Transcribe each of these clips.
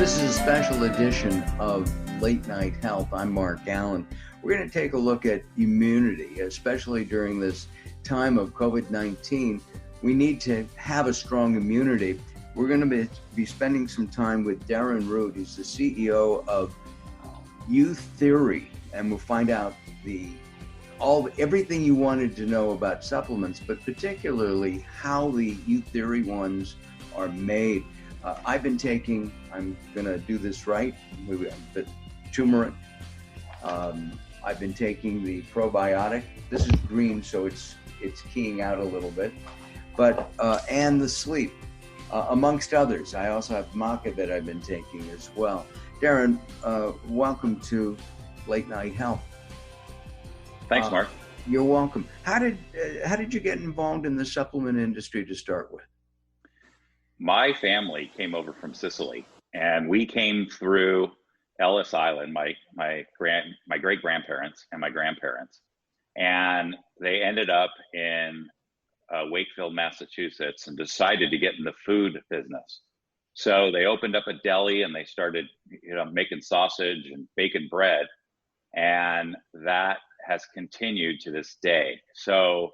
This is a special edition of Late Night Health. I'm Mark Alyn. We're going to take a look at immunity, especially during this time of COVID-19. We need to have a strong immunity. We're going to be spending some time with Darren Rude. He's the CEO of Youtheory, and we'll find out everything you wanted to know about supplements, but particularly how the Youtheory ones are made. I'm going to do this right, the turmeric. I've been taking the probiotic. This is green, so it's keying out a little bit, and the sleep, amongst others. I also have maca that I've been taking as well. Darren, welcome to Late Night Health. Thanks, Mark. You're welcome. How did you get involved in the supplement industry to start with? My family came over from Sicily, and we came through Ellis Island, my great grandparents and my grandparents, and they ended up in Wakefield, Massachusetts, and decided to get in the food business. So they opened up a deli and they started, making sausage and baking bread, and that has continued to this day. So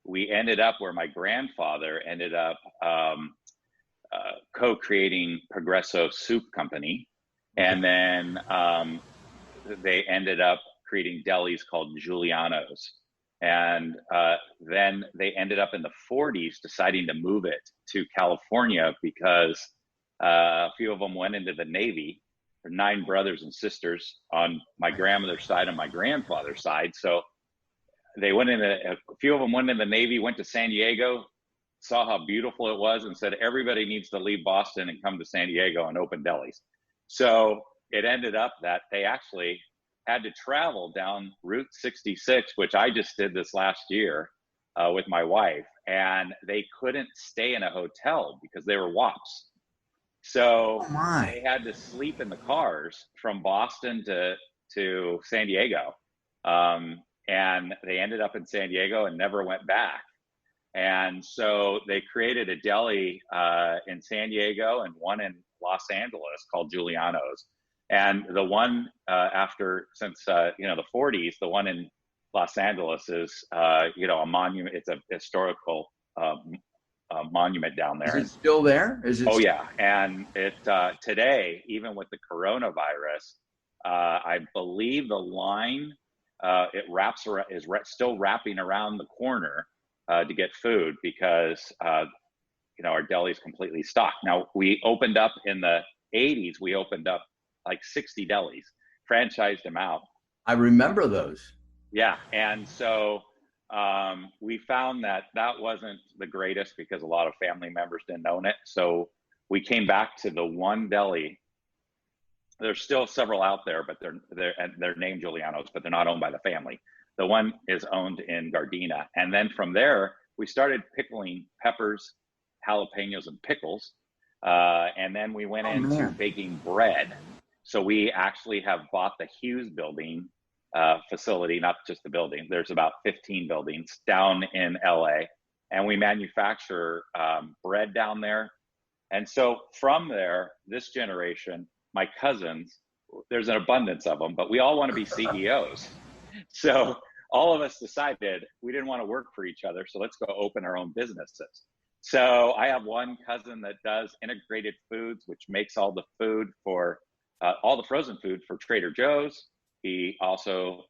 we ended up where my grandfather ended up co-creating Progresso Soup Company, and then they ended up creating delis called Giuliano's, and then they ended up in the 40s deciding to move it to California because a few of them went into the Navy. There were 9 brothers and sisters on my grandmother's side and my grandfather's side, so they a few of them went in the Navy, went to San Diego, saw how beautiful it was, and said everybody needs to leave Boston and come to San Diego and open delis. So it ended up that they actually had to travel down Route 66, which I just did this last year with my wife, and they couldn't stay in a hotel because they were WAPs. So they had to sleep in the cars from Boston to San Diego, and they ended up in San Diego and never went back. And so they created a deli in San Diego and one in Los Angeles called Giuliano's. And the one since the 40s, the one in Los Angeles is a monument. It's a historical monument down there. Is it still there? Oh yeah, and it today, even with the coronavirus, I believe the line is still wrapping around the corner to get food because our deli is completely stocked. Now, we opened up in the 80s. We opened up like 60 delis, franchised them out. I remember those. Yeah, and so we found that wasn't the greatest because a lot of family members didn't own it. So we came back to the one deli. There's still several out there, but they're named Giuliano's, but they're not owned by the family. The one is owned in Gardena. And then from there, we started pickling peppers, jalapenos, and pickles. And then we went into baking bread. So we actually have bought the Hughes building facility, not just the building. There's about 15 buildings down in LA. And we manufacture bread down there. And so from there, this generation, my cousins, there's an abundance of them, but we all want to be CEOs. So all of us decided we didn't want to work for each other, so let's go open our own businesses. So I have one cousin that does integrated foods, which makes all the food for all the frozen food for Trader Joe's. He also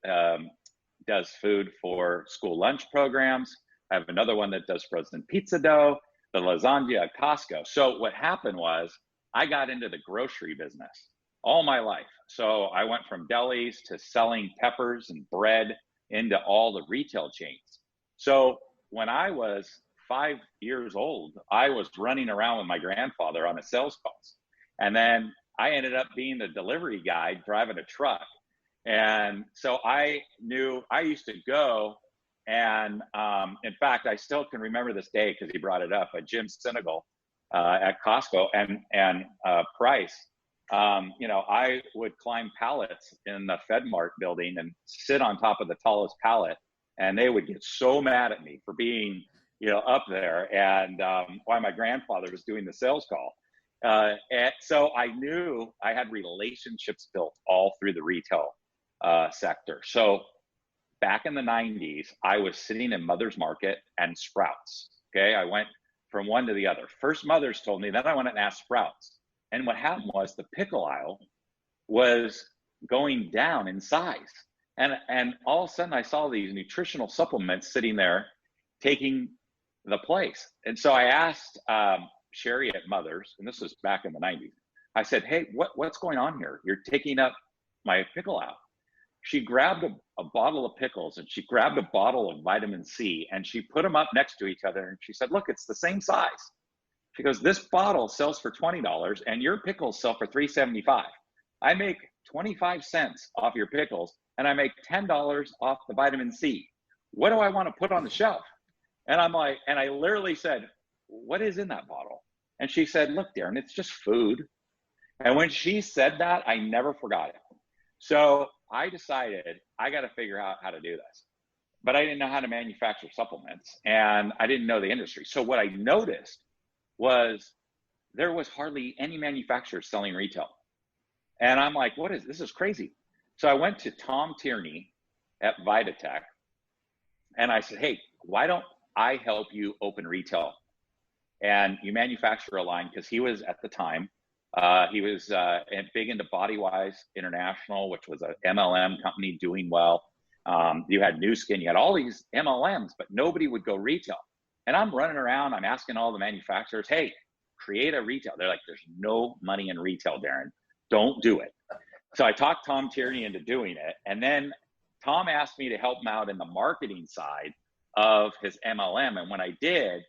does food for school lunch programs. I have another one that does frozen pizza dough, the lasagna at Costco. So what happened was I got into the grocery business all my life. So I went from delis to selling peppers and bread into all the retail chains. So when I was 5 years old, I was running around with my grandfather on a sales calls. And then I ended up being the delivery guy driving a truck. And so I knew I used to go and in fact, I still can remember this day because he brought it up, Jim Senegal at Costco and Price. I would climb pallets in the FedMart building and sit on top of the tallest pallet, and they would get so mad at me for being, up there and why my grandfather was doing the sales call. And so I knew I had relationships built all through the retail sector. So back in the 90s, I was sitting in Mother's Market and Sprouts. Okay. I went from one to the other. First Mother's told me, then I went and asked Sprouts. And what happened was the pickle aisle was going down in size. And all of a sudden I saw these nutritional supplements sitting there taking the place. And so I asked Sherry at Mother's, and this was back in the 90s. I said, hey, what's going on here? You're taking up my pickle aisle. She grabbed a bottle of pickles and she grabbed a bottle of vitamin C and she put them up next to each other. And she said, look, it's the same size. She goes, this bottle sells for $20 and your pickles sell for $3.75. I make 25 cents off your pickles and I make $10 off the vitamin C. What do I want to put on the shelf? And I'm like, and I literally said, what is in that bottle? And she said, look, Darren, it's just food. And when she said that, I never forgot it. So I decided I got to figure out how to do this, but I didn't know how to manufacture supplements and I didn't know the industry. So what I noticed was there was hardly any manufacturers selling retail. And I'm like, this is crazy. So I went to Tom Tierney at Vitatech and I said, hey, why don't I help you open retail? And you manufacture a line, because he was at the time, he was big into BodyWise International, which was a MLM company doing well. You had New Skin, you had all these MLMs, but nobody would go retail. And I'm running around, I'm asking all the manufacturers, hey, create a retail. They're like, there's no money in retail, Darren. Don't do it. So I talked Tom Tierney into doing it. And then Tom asked me to help him out in the marketing side of his MLM. And when I did,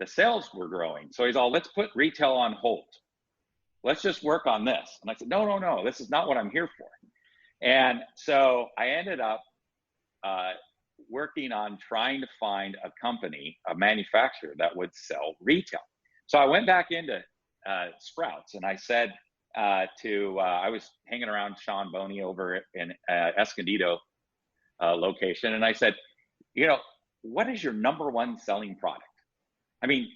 the sales were growing. So he's all, let's put retail on hold. Let's just work on this. And I said, no, this is not what I'm here for. And so I ended up working on trying to find a company, a manufacturer that would sell retail. So I went back into Sprouts and I said I was hanging around Sean Boney over in Escondido location. And I said, what is your number one selling product? I mean,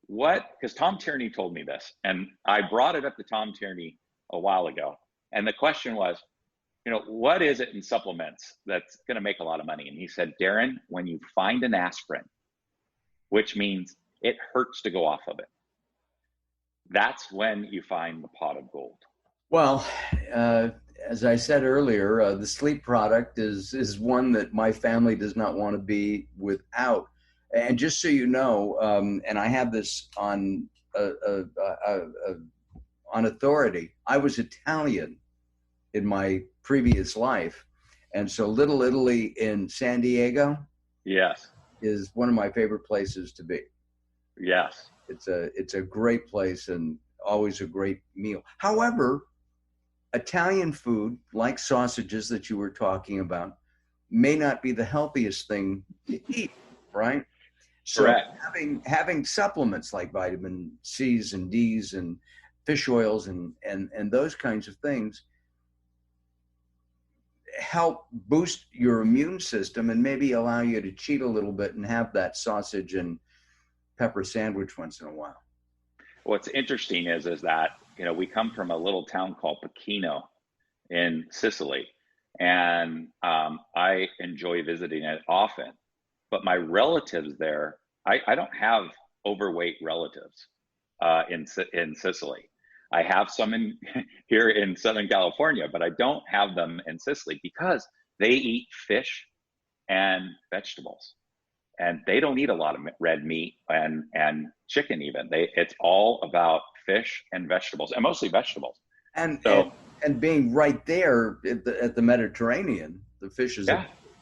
because Tom Tierney told me this, and I brought it up to Tom Tierney a while ago. And the question was, what is it in supplements that's going to make a lot of money? And he said, Darren, when you find an aspirin, which means it hurts to go off of it, that's when you find the pot of gold. Well, as I said earlier, the sleep product is one that my family does not want to be without. And just so you know, and I have this on authority, I was Italian in my previous life. And so Little Italy in San Diego, yes, is one of my favorite places to be. Yes. It's a great place and always a great meal. However, Italian food, like sausages that you were talking about, may not be the healthiest thing to eat, right? So correct. having supplements like vitamin C's and D's and fish oils and those kinds of things help boost your immune system and maybe allow you to cheat a little bit and have that sausage and pepper sandwich once in a while. What's interesting is that, we come from a little town called Pechino in Sicily, and I enjoy visiting it often. But my relatives there, I don't have overweight relatives in Sicily. I have some here in Southern California, but I don't have them in Sicily because they eat fish and vegetables. And they don't eat a lot of red meat and chicken even. It's all about fish and vegetables, and mostly vegetables. And being right there at the Mediterranean, the fishes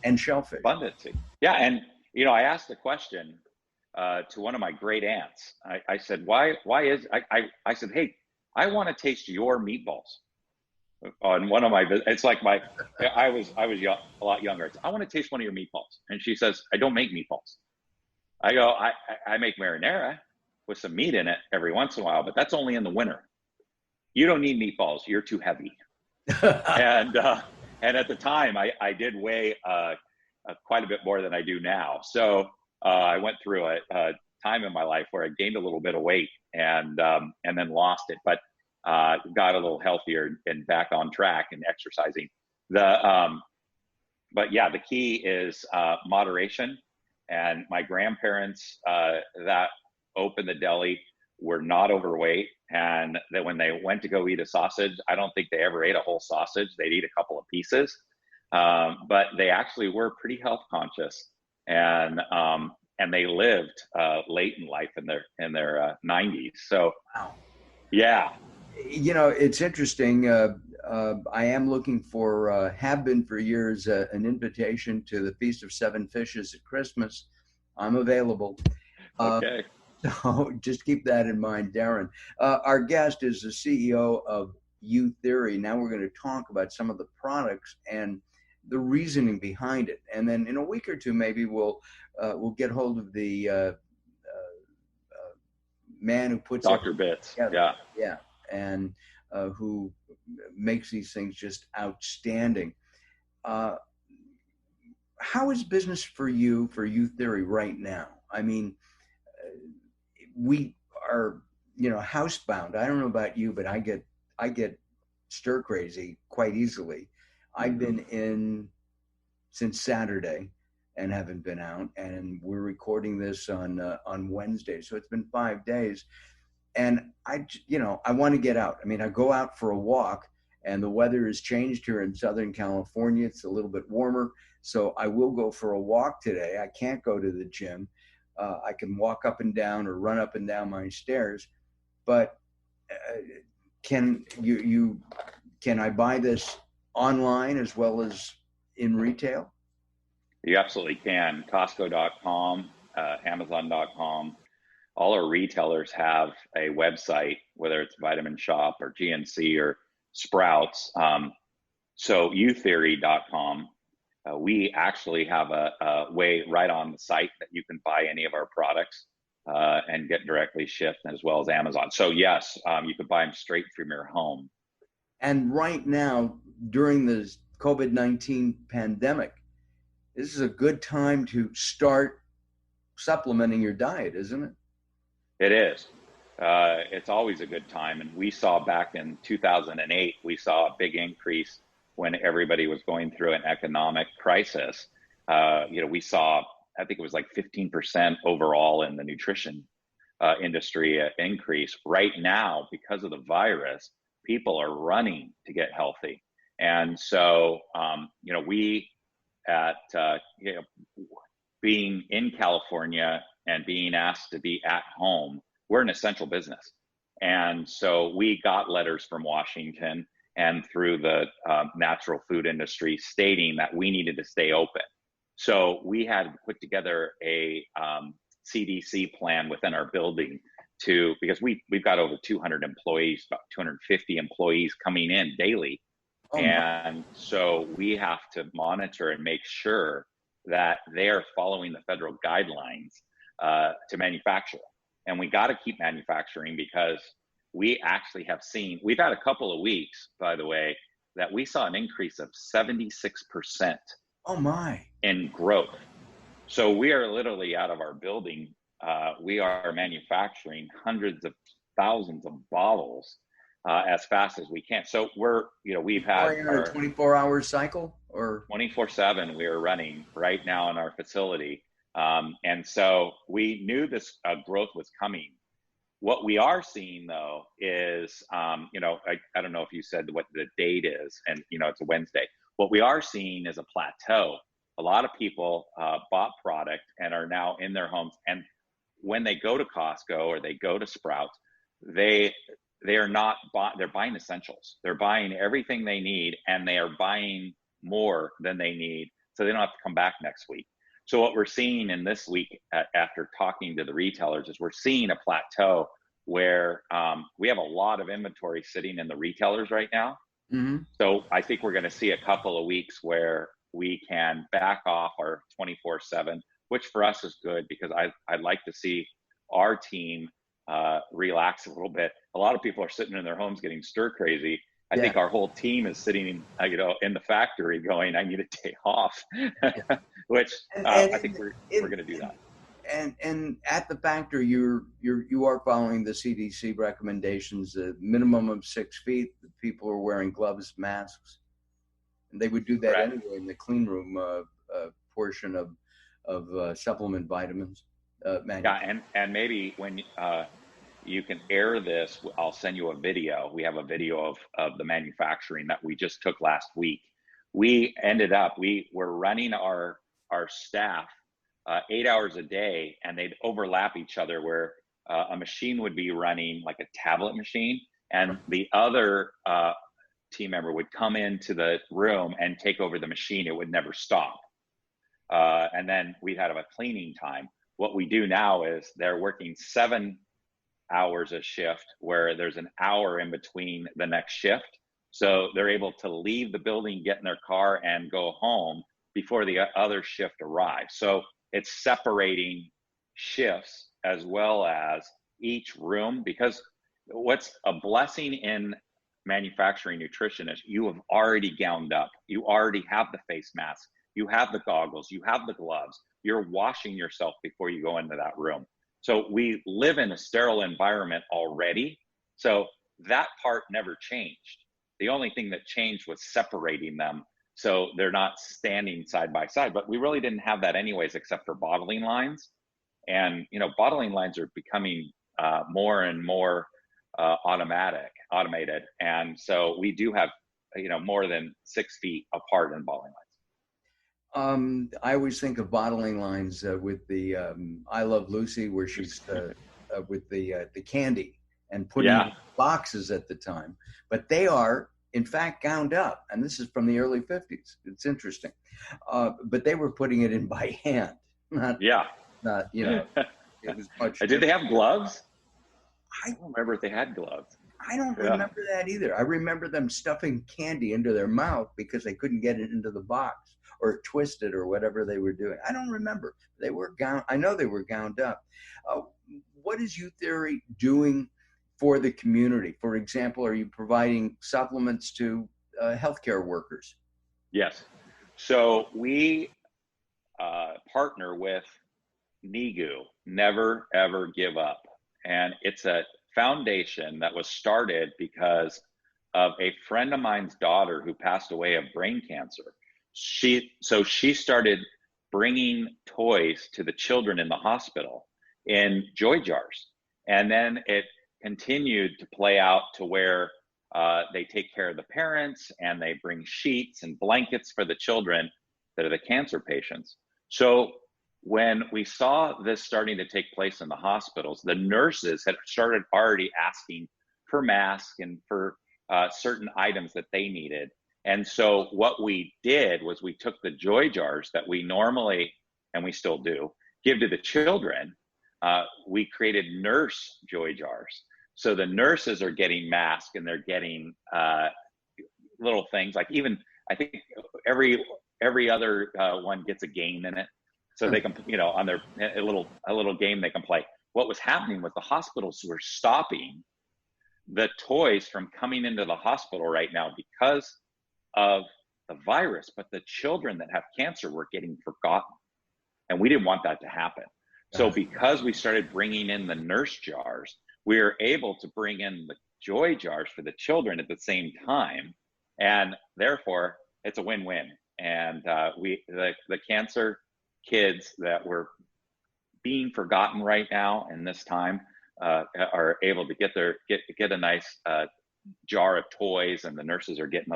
and shellfish. Abundance. Yeah, and I asked the question to one of my great aunts. I said, why is I said, hey, I want to taste your meatballs. On one of my, it's like I was young, a lot younger. I want to taste one of your meatballs. And she says, I don't make meatballs. I go, I make marinara with some meat in it every once in a while, but that's only in the winter. You don't need meatballs. You're too heavy. And at the time I did weigh quite a bit more than I do now. So I went through a time in my life where I gained a little bit of weight and then lost it, but got a little healthier and back on track and exercising. But yeah, the key is moderation. And my grandparents that opened the deli were not overweight, and that when they went to go eat a sausage, I don't think they ever ate a whole sausage. They'd eat a couple of pieces, but they actually were pretty health conscious, and they lived late in life in their 90s. So, wow. Yeah. You know, it's interesting. I am looking for, have been for years, an invitation to the Feast of Seven Fishes at Christmas. I'm available. Okay. So just keep that in mind, Darren. Our guest is the CEO of Youtheory. Now we're going to talk about some of the products and the reasoning behind it. And then in a week or two, maybe we'll get hold of the man who puts Dr. Bits. together. Yeah. And who makes these things just outstanding. How is business for you, for Youtheory right now? I mean, we are, housebound. I don't know about you, but I get stir crazy quite easily. I've been in since Saturday and haven't been out, and we're recording this on Wednesday, so it's been 5 days. And I want to get out. I mean, I go out for a walk, and the weather has changed here in Southern California. It's a little bit warmer, so I will go for a walk today. I can't go to the gym. I can walk up and down or run up and down my stairs, but can I buy this online as well as in retail? You absolutely can. Costco.com, Amazon.com. All our retailers have a website, whether it's Vitamin Shop or GNC or Sprouts. So Youtheory.com. We actually have a way right on the site that you can buy any of our products and get directly shipped, as well as Amazon. So yes, you could buy them straight from your home. And right now, during the COVID-19 pandemic, this is a good time to start supplementing your diet, isn't it? It is. It's always a good time. And we saw back in 2008, we saw a big increase when everybody was going through an economic crisis. We saw, I think it was like 15% overall in the nutrition industry increase. Right now, because of the virus, people are running to get healthy. And so, we being in California and being asked to be at home, we're an essential business. And so we got letters from Washington and through the natural food industry stating that we needed to stay open. So we had put together a CDC plan within our building because we've got over 200 employees, about 250 employees coming in daily. Oh, and so we have to monitor and make sure that they're following the federal guidelines to manufacture. And we got to keep manufacturing, because we actually have seen, we've had a couple of weeks, by the way, that we saw an increase of 76%. Oh my. In growth. So we are literally out of our building. We are manufacturing hundreds of thousands of bottles as fast as we can. So we've had a 24-hour cycle, or 24/7 we are running right now in our facility. And so we knew this growth was coming. What we are seeing, though, is, I don't know if you said what the date is, and, it's a Wednesday. What we are seeing is a plateau. A lot of people bought product and are now in their homes. And when they go to Costco or they go to Sprouts, they are not they're buying essentials. They're buying everything they need, and they are buying more than they need, so they don't have to come back next week. So what we're seeing in this week, after talking to the retailers, is we're seeing a plateau where we have a lot of inventory sitting in the retailers right now. Mm-hmm. So I think we're going to see a couple of weeks where we can back off our 24/7, which for us is good, because I'd like to see our team relax a little bit. A lot of people are sitting in their homes getting stir crazy. I think our whole team is sitting, in the factory going, I need a day off, which I think we're going to do that. And at the factory, you are following the CDC recommendations, a minimum of 6 feet. The people are wearing gloves, masks, and they would do that Correct. anyway in the clean room portion of supplement vitamins. Yeah, and maybe when you can air this, I'll send you a video. We have a video of the manufacturing that we just took last week. We were running our staff 8 hours a day, and they'd overlap each other where a machine would be running like a tablet machine, and the other team member would come into the room and take over the machine. It would never stop. And then we'd have a cleaning time. What we do now is they're working 7 hours a shift, where there's an hour in between the next shift. So they're able to leave the building, get in their car, and go home before the other shift arrives. So it's separating shifts as well as each room, because what's a blessing in manufacturing nutrition is you have already gowned up. You already have the face mask. You have the goggles. You have the gloves. You're washing yourself before you go into that room. So we live in a sterile environment already. So that part never changed. The only thing that changed was separating them so they're not standing side by side. But we really didn't have that anyways, except for bottling lines. And, bottling lines are becoming more and more automated. And so we do have, more than 6 feet apart in bottling lines. I always think of bottling lines with the I Love Lucy, where she's with the candy and putting boxes at the time. But they are, in fact, gowned up. And this is from the early 50s. It's interesting. But they were putting it in by hand. Not, it was much. Did they have gloves? I don't remember if they had gloves. I don't remember that either. I remember them stuffing candy into their mouth because they couldn't get it into the box, or twist it, or whatever they were doing. I don't remember. They were gowned. I know they were gowned up. What is Youtheory doing for the community? For example, are you providing supplements to healthcare workers? Yes. So we partner with NEGU, Never Ever Give Up. And it's a foundation that was started because of a friend of mine's daughter who passed away of brain cancer. She started bringing toys to the children in the hospital in joy jars. And then it continued to play out to where they take care of the parents, and they bring sheets and blankets for the children that are the cancer patients. So when we saw this starting to take place in the hospitals, the nurses had started already asking for masks and for certain items that they needed. And so what we did was we took the joy jars that we normally, and we still do, give to the children. We created nurse joy jars. So the nurses are getting masks, and they're getting little things like, even I think every other one gets a game in it. So they can, on their a little game they can play. What was happening was the hospitals were stopping the toys from coming into the hospital right now because of the virus, but the children that have cancer were getting forgotten, and we didn't want that to happen. So because we started bringing in the nurse jars, we were able to bring in the joy jars for the children at the same time, and therefore it's a win-win. And the cancer kids that were being forgotten right now in this time are able to get a nice jar of toys, and the nurses are getting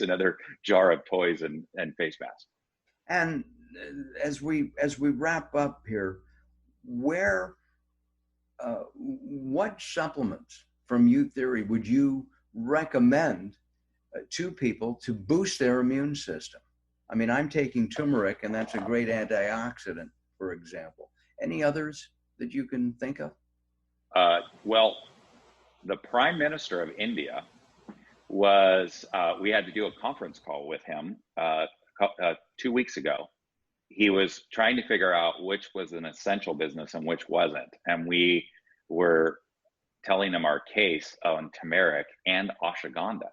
another jar of toys and face masks. And as we wrap up here, what supplements from Youtheory would you recommend to people to boost their immune system? I mean, I'm taking turmeric, and that's a great antioxidant, for example. Any others that you can think of? Well, the Prime Minister of India was, we had to do a conference call with him 2 weeks ago. He was trying to figure out which was an essential business and which wasn't. And we were telling him our case on turmeric and ashwagandha.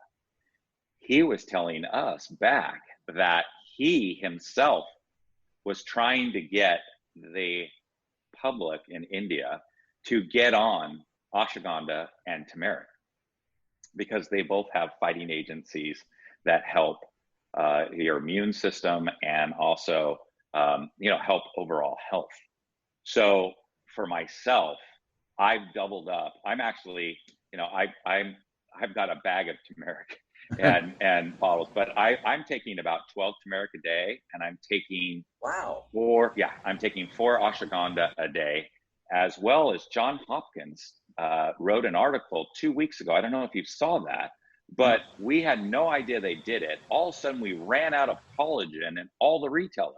He was telling us back that he himself was trying to get the public in India to get on ashwagandha and turmeric, because they both have fighting agencies that help your immune system and also help overall health. So for myself, I've doubled up. I'm actually, I've got a bag of turmeric and bottles, but I'm taking about 12 turmeric a day, and I'm taking I'm taking 4 ashwagandha a day, as well as John Hopkins wrote an article 2 weeks ago. I don't know if you saw that, but we had no idea they did it. All of a sudden, we ran out of collagen in all the retailers.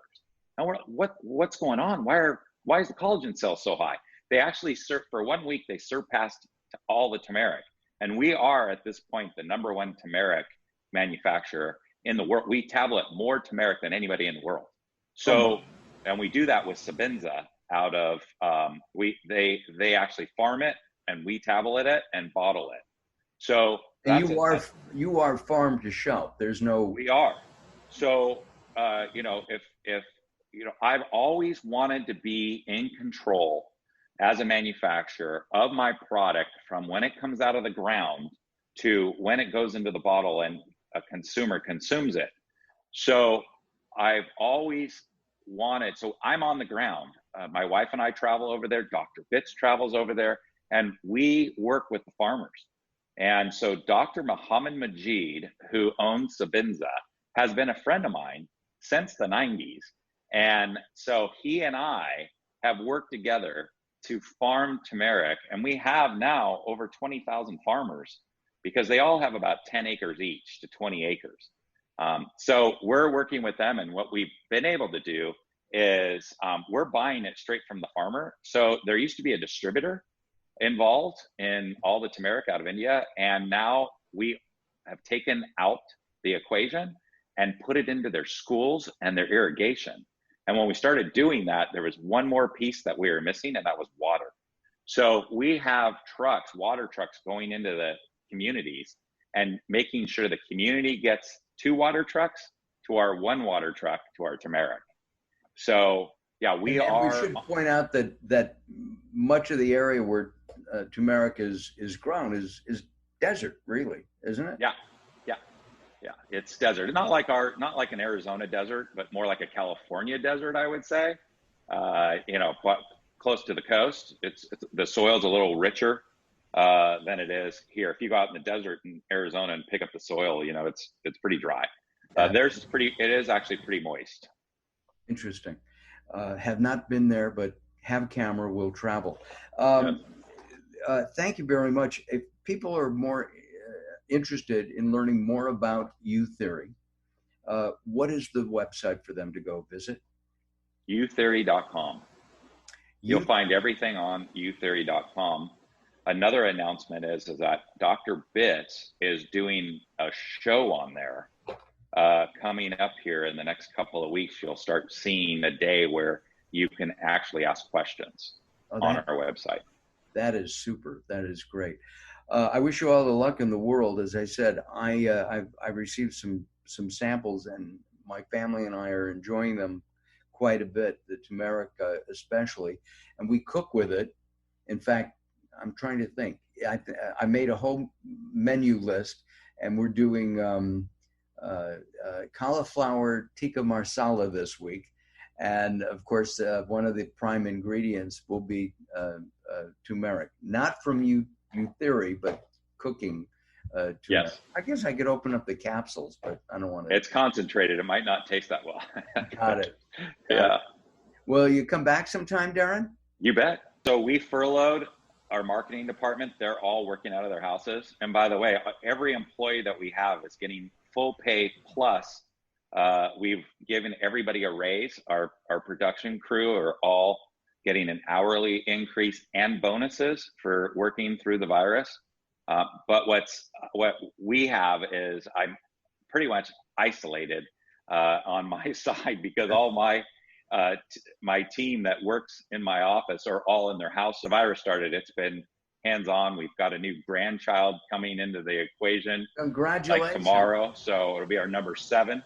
And we're like, what's going on? Why is the collagen sales so high? They actually for 1 week, they surpassed all the turmeric. And we are at this point the #1 turmeric manufacturer in the world. We tablet more turmeric than anybody in the world. So, and we do that with Sabinza out of, they actually farm it, and we tablet it and bottle it. So you are farm to shelf. There's no. We are. So, if I've always wanted to be in control as a manufacturer of my product, from when it comes out of the ground to when it goes into the bottle and a consumer consumes it. So I've always wanted, so I'm on the ground. My wife and I travel over there. Dr. Bitts travels over there, and we work with the farmers. And so Dr. Muhammad Majid, who owns Sabinza, has been a friend of mine since the 90s. And so he and I have worked together to farm turmeric, and we have now over 20,000 farmers, because they all have about 10 acres each to 20 acres. So we're working with them, and what we've been able to do is we're buying it straight from the farmer. So there used to be a distributor involved in all the turmeric out of India, and now we have taken out the equation and put it into their schools and their irrigation. And when we started doing that, there was one more piece that we were missing, and that was water. So we have water trucks going into the communities and making sure the community gets 2 water trucks to our 1 water truck to our turmeric. So yeah, we should point out that much of the area where turmeric is grown is desert, really, isn't it? Yeah. It's desert. Not like an Arizona desert, but more like a California desert, I would say. But close to the coast. It's the soil's a little richer than it is here. If you go out in the desert in Arizona and pick up the soil, it's pretty dry. It is actually pretty moist. Interesting. Have not been there, but have a camera, will travel. Thank you very much. If people are more interested in learning more about Youtheory, what is the website for them to go visit? Youtheory.com. You'll find everything on Youtheory.com. Another announcement is that Dr. Bitts is doing a show on there coming up here in the next couple of weeks. You'll start seeing a day where you can actually ask questions on our website. That is super. That is great. I wish you all the luck in the world. As I said, I received some samples, and my family and I are enjoying them quite a bit, the turmeric especially, and we cook with it. In fact, I'm trying to think. I made a whole menu list, and we're doing cauliflower tikka marsala this week. And of course, one of the prime ingredients will be turmeric, not from Youtheory, but cooking turmeric. Yes. I guess I could open up the capsules, but I don't want to. It's concentrated. It might not taste that well. Got it. Yeah. Will you come back sometime, Darren? You bet. So we furloughed our marketing department. They're all working out of their houses. And by the way, every employee that we have is getting full pay, plus we've given everybody a raise. Our production crew are all getting an hourly increase and bonuses for working through the virus. But what we have is I'm pretty much isolated on my side, because all my team that works in my office are all in their house. The virus started. It's been hands-on. We've got a new grandchild coming into the equation. Congratulations. Like tomorrow. So it'll be our number 7.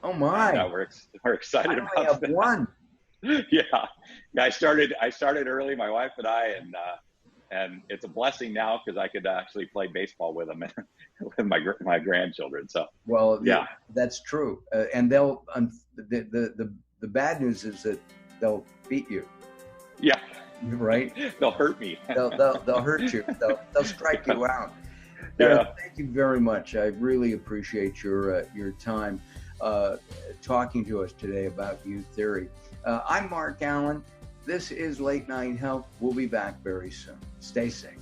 Oh my. And, we're excited about I only have that. one. Yeah, I started early, my wife and I, and it's a blessing now because I could actually play baseball with them with my grandchildren. So Well, yeah, that's true. And they'll the bad news is that they'll beat you, yeah, right? they'll hurt me. They'll hurt you. They'll strike you out. Yeah. Thank you very much. I really appreciate your time talking to us today about Youtheory. I'm Mark Alyn. This is Late Night Health. We'll be back very soon. Stay safe.